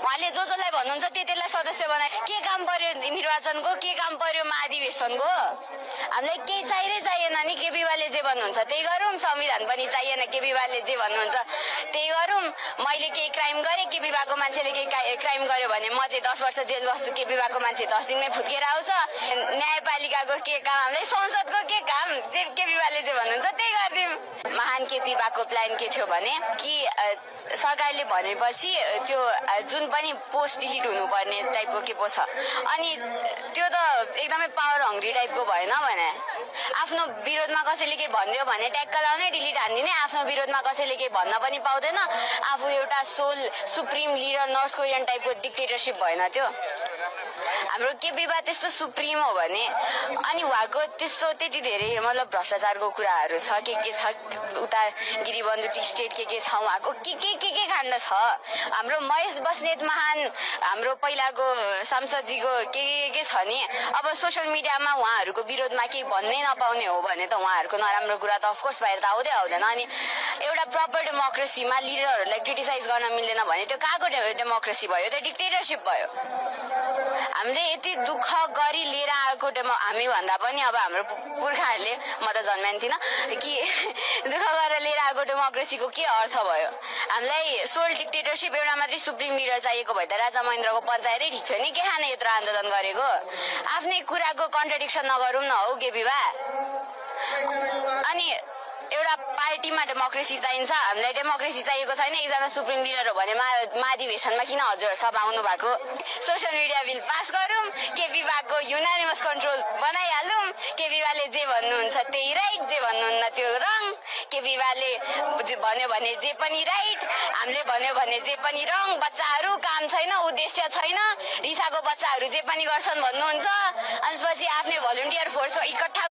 उहाँले जसलाई भन्नुहुन्छ त्यसलाई सदस्य बनाए। के काम पर्यो निर्वाचनको, के काम पर्यो महाधिवेशनको? हामीलाई केही चाहिएन नि। केपीवाले जे भन्नुहुन्छ त्यही गरौँ। संविधान पनि चाहिएन। केपीवाले जे भन्नुहुन्छ त्यही गरौँ। मैले केही क्राइम गरेँ, केपीवाको मान्छेले केही क्राइम गर्यो भने म चाहिँ 10 वर्ष जेल बस्छु, केपीवाको मान्छे 10 दिनमै फुत्केर आउँछ। न्यायपालिकाको के काम, हामीलाई संसदको के काम? जे केपीवाले जे भन्नुहुन्छ त्यही गरिदिउँ। महान केपीवाको प्लान के थियो भने कि सरकारले भनेपछि त्यो जुन पनि पोस्ट डिलिट हुनुपर्ने टाइपको के पो छ, अनि त्यो त एकदमै पावर हङ्ग्री टाइपको भएन भने? आफ्नो विरोधमा कसैले केही भनिदियो भने ट्याक्क लाउने, डिलिट हानिदिने। आफ्नो विरोधमा कसैले केही भन्न पनि पाउँदैन। आफू एउटा soul supreme leader North Korean टाइपको डिक्टेटरसिप भएन त्यो? हाम्रो केपीवा त्यस्तो सुप्रिम हो भने अनि उहाँको त्यस्तो त्यति धेरै मतलब भ्रष्टाचारको कुराहरू छ, के छ उता गिरिबन्धु टी स्टेट के छ, उहाँको के काण्ड छ। हाम्रो महेश बस्नेत महान हाम्रो पहिलाको सांसदजीको के छ नि। अब सोसियल मिडियामा उहाँहरूको विरोधमा केही भन्नै नपाउने हो भने त उहाँहरूको नराम्रो कुरा त अफकोर्स बाहिर त आउँदैन। अनि एउटा प्रपर डेमोक्रेसीमा लिडरहरूलाई क्रिटिसाइज गर्न मिल्दैन भने त्यो कहाँको डेमोक्रेसी भयो? त्यो डिक्टेटरसिप भयो। हामीले यति दुःख गरी लिएर आएको हामी भन्दा पनि अब हाम्रो पुर्खाहरूले, म त जन्मेन थिइनँ कि दुःख गरेर लिएर आएको डेमोक्रेसीको के अर्थ भयो? हामीलाई सोल डिक्टेटरसिप एउटा मात्रै सुप्रिम लिडर चाहिएको भए त राजा महेन्द्रको पञ्चायतै ठिक थियो नि। के खाने यत्रो आन्दोलन गरेको? आफ्नै कुराको कन्ट्रडिक्सन नगरौँ न हौ केपीवा। अनि एउटा पार्टीमा डेमोक्रेसी चाहिन्छ, हामीलाई डेमोक्रेसी चाहिएको छैन। एकजना सुप्रिम लिडर हो भने महाधिवेशनमा किन हजुर सब आउनु भएको? सोसियल मिडिया बिल पास गरौँ, केपीवाको युनानिमस कन्ट्रोल बनाइहालौँ। केपीवाले जे भन्नुहुन्छ त्यही राइट, जे भन्नुहुन्न त्यो रङ। केपीवाले भन्यो भने जे पनि राइट, हामीले भन्यो भने जे पनि रङ। बच्चाहरू काम छैन, उद्देश्य छैन, रिसाको बच्चाहरू जे पनि गर्छन् भन्नुहुन्छ। अनि पछि आफ्नै भलन्टियर फोर्स इकट्ठा